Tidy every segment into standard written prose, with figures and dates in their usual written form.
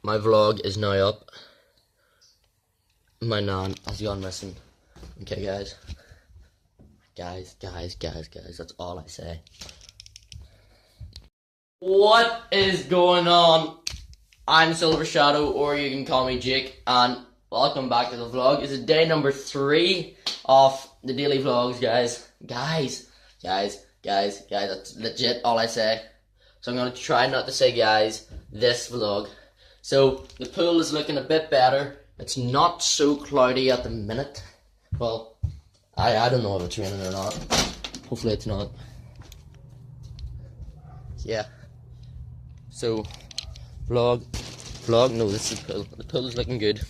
my vlog is now up. My nan has gone missing. Okay, guys. Guys, that's all I say. What is going on? I'm Silver Shadow, or you can call me Jake, and welcome back to the vlog. It's day number 3 of the daily vlogs, guys. Guys, that's legit all I say. So I'm gonna try not to say guys this vlog. So the pool is looking a bit better. It's not so cloudy at the minute. Well, I don't know if it's raining or not. Hopefully it's not. Yeah. So vlog, no, this is the pool. The pool is looking good.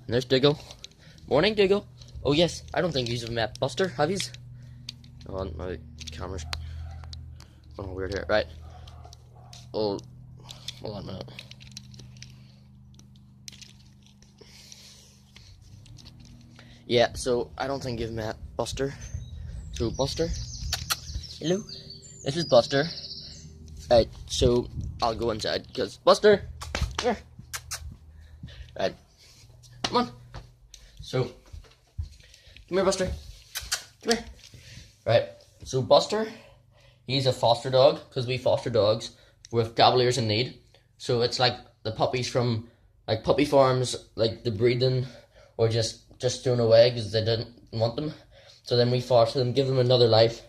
And there's Diggle. Morning, Diggle. Oh yes, I don't think you've met Buster, have yous? Oh, my camera's going weird here. Right. Oh, hold on a minute. Yeah, so I don't think you've met Buster. So Buster, hello. This is Buster. Right, so I'll go inside because Buster, here. Right, come on. So, come here, Buster. Come here. Right, so Buster, he's a foster dog because we foster dogs with Cavaliers in need. So it's like the puppies from like puppy farms, like the breeding or just thrown away because they didn't want them. So then we foster them, give them another life.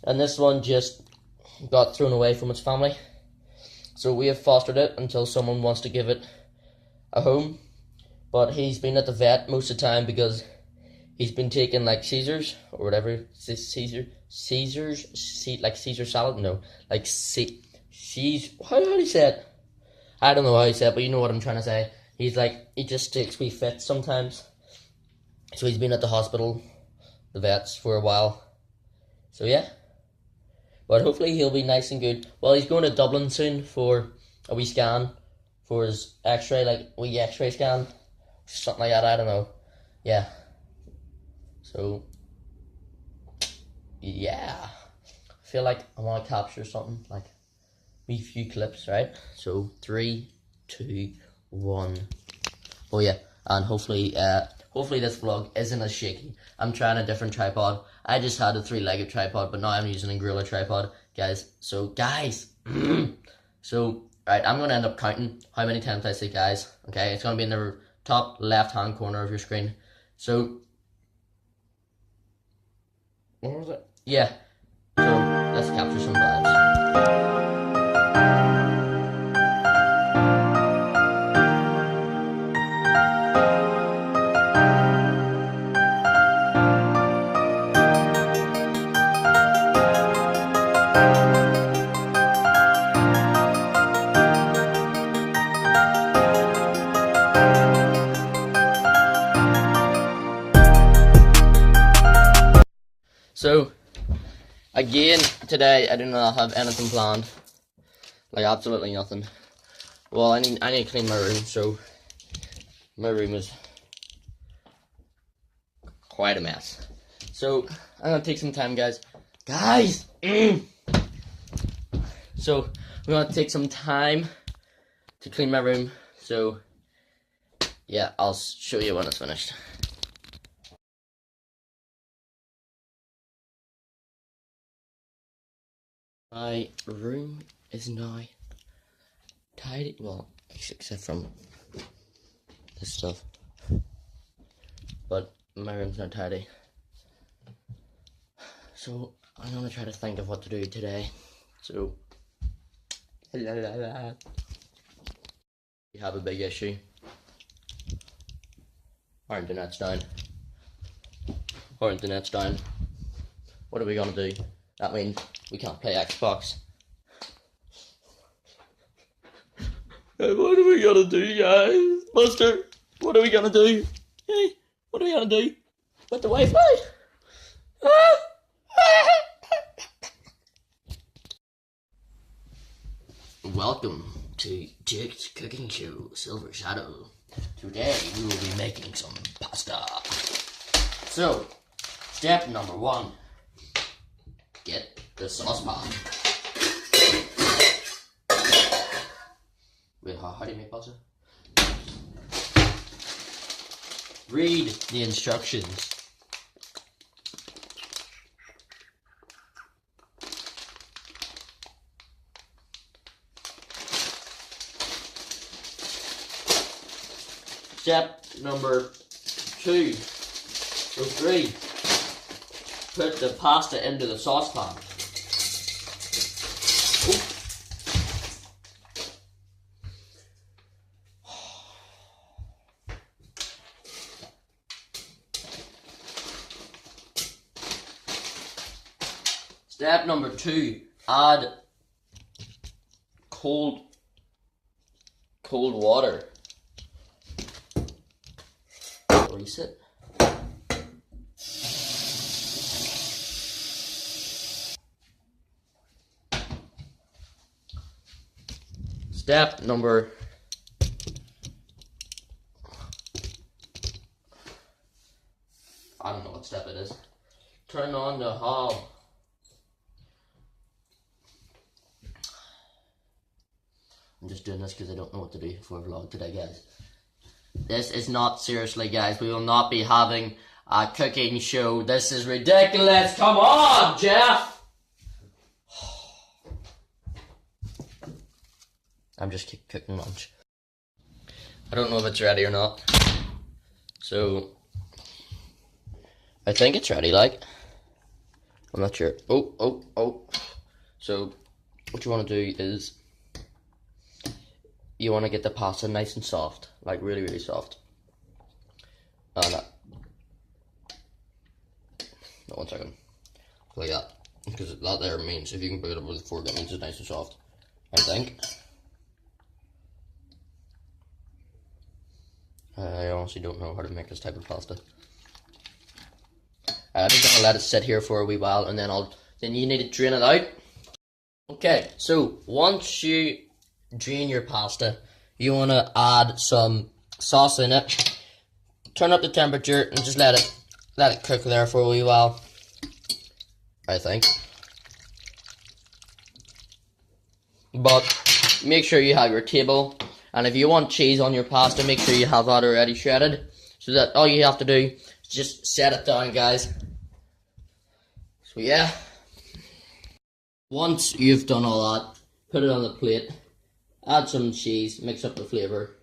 And this one just got thrown away from its family. So we have fostered it until someone wants to give it a home. But he's been at the vet most of the time because he's been taking like Caesars or whatever. Caesar salad? No. Like how do you say it? I don't know how you say it, but you know what I'm trying to say. He's like, he just takes wee fits sometimes. So he's been at the hospital, the vets, for a while. So yeah. But hopefully he'll be nice and good. Well, he's going to Dublin soon for a wee scan. For his x-ray, like wee x-ray scan. Something like that, I don't know. Yeah. So, yeah. I feel like I want to capture something, like a few clips, right? So, 3, 2, 1. Oh yeah, and hopefully this vlog isn't as shaky. I'm trying a different tripod. I just had a 3-legged tripod, but now I'm using a gorilla tripod, guys. So, guys. So, right, I'm going to end up counting how many times I say guys. Okay, it's going to be in the top left-hand corner of your screen. So, what was it? Yeah. So, let's capture some vibes. So, again, today I do not have anything planned. Like, absolutely nothing. Well, I need to clean my room, so my room is quite a mess. So, I'm gonna take some time, guys. So, we're gonna take some time to clean my room. So, yeah, I'll show you when it's finished. My room is now tidy, well, except from this stuff, but my room's not tidy. So I'm gonna try to think of what to do today. So we have a big issue. Our internet's down. What are we gonna do? That means we can't play Xbox. What are we gonna do, guys? Buster, what are we gonna do? Hey, what are we gonna do with the Wi-Fi? Welcome to Jake's cooking show, Silver Shadow. Today we will be making some pasta. So, step number 1. Get the saucepan. Wait, how do you make pasta? Read the instructions. Step number 2 or 3. Put the pasta into the saucepan. Ooh. Step number 2, add cold water. Reset. Step number I don't know what step it is. Turn on the hob. I'm just doing this because I don't know what to do for a vlog today, guys. This is not seriously, guys. We will not be having a cooking show. This is ridiculous. Come on, Jeff. I'm just cooking lunch. I don't know if it's ready or not. So, I think it's ready, like. I'm not sure. Oh. So, what you want to do is, you want to get the pasta nice and soft. Like, really, really soft. No, 1 second. Like that. Because that there means, if you can pick it up with a fork, that means it's nice and soft. I think. I honestly don't know how to make this type of pasta. I'm just gonna let it sit here for a wee while, and then you need to drain it out. Okay, so once you drain your pasta, you wanna add some sauce in it. Turn up the temperature and just let it cook there for a wee while. I think. But make sure you have your table. And if you want cheese on your pasta, make sure you have that already shredded. So that all you have to do is just set it down, guys. So yeah. Once you've done all that, put it on the plate. Add some cheese, mix up the flavour.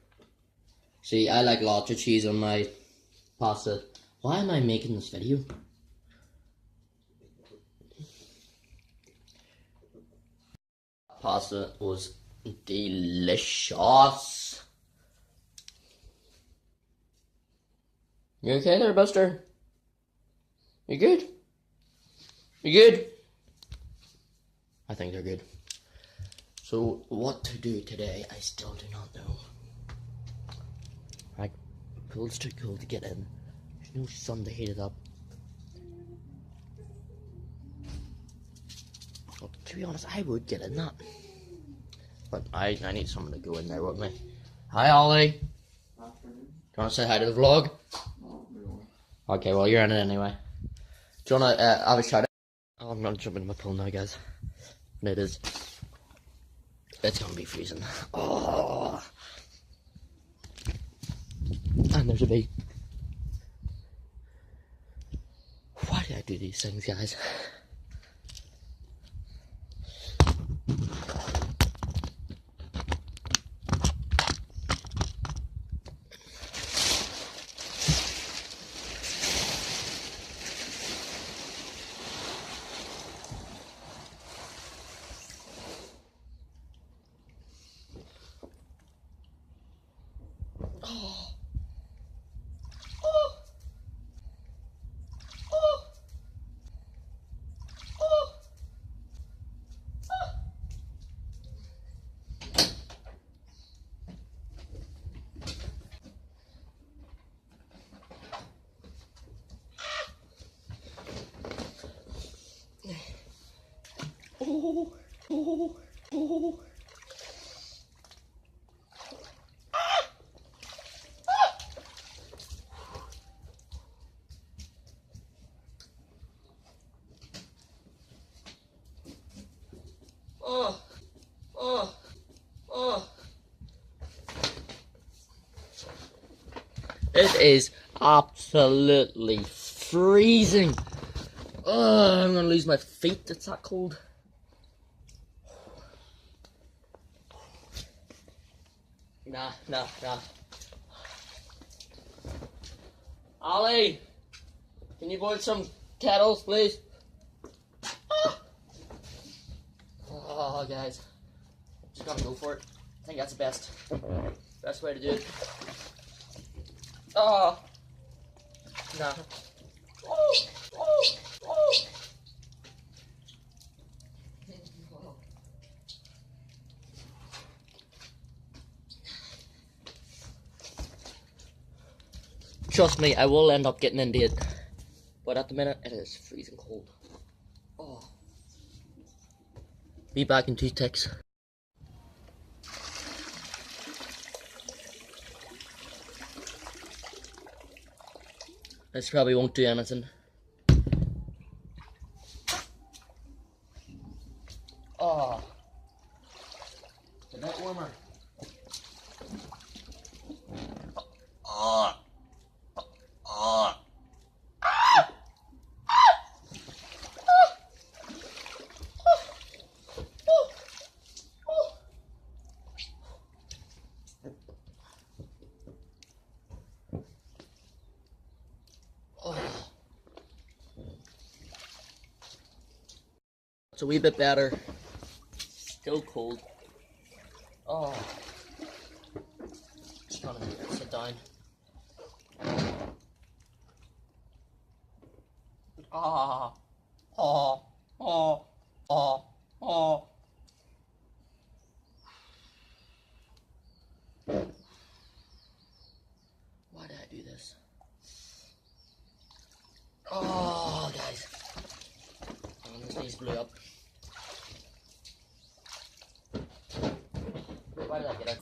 See, I like lots of cheese on my pasta. Why am I making this video? Pasta was delicious. You okay there, Buster? You good? You good? I think they're good. So, what to do today, I still do not know. Like, pool's too cold to get in. There's no sun to heat it up. Well, to be honest, I would get in that. But I need someone to go in there with me. Hi, Ollie. Afternoon. Do you want to say hi to the vlog? No, no. Okay, well, you're in it anyway. Do you want to have a shout out? Oh, I'm going to jump into my pool now, guys. And it's going to be freezing. Oh. And there's a bee. Why do I do these things, guys? It is absolutely freezing. Oh, I'm gonna lose my feet. It's that cold. Nah. Ollie, can you boil some kettles, please? Oh, guys, just gotta go for it. I think that's the best way to do it. Oh, nah. Trust me, I will end up getting into it. But at the minute, it is freezing cold. Oh. Be back in 2 ticks. This probably won't do anything. Oh. It's a bit warmer. Oh. Oh. It's a wee bit better. Still cold. Oh. Just gonna sit down. Ah. Oh. Oh. Oh. Oh. Why did I do this? Oh, guys. Oh, this knees blew up. Why did I get it?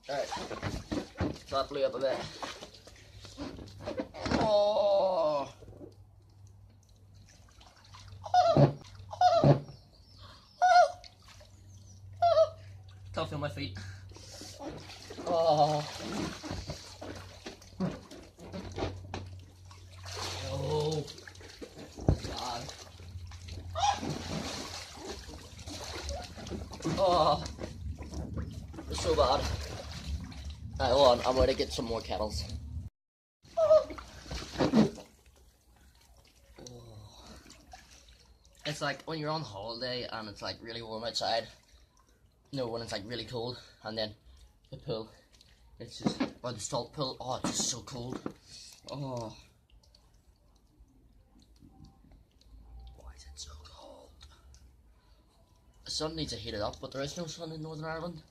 Alright, so that blew up a bit. Oh. Can't feel my feet. Oh. Oh. God. Oh. It's so bad. Alright, hold on. I'm going to get some more kettles. It's like when you're on holiday and it's like really warm outside. No, when it's like really cold, and then the pool, it's just, or the salt pool, oh, it's just so cold. Oh. Why is it so cold? The sun needs to heat it up, but there is no sun in Northern Ireland.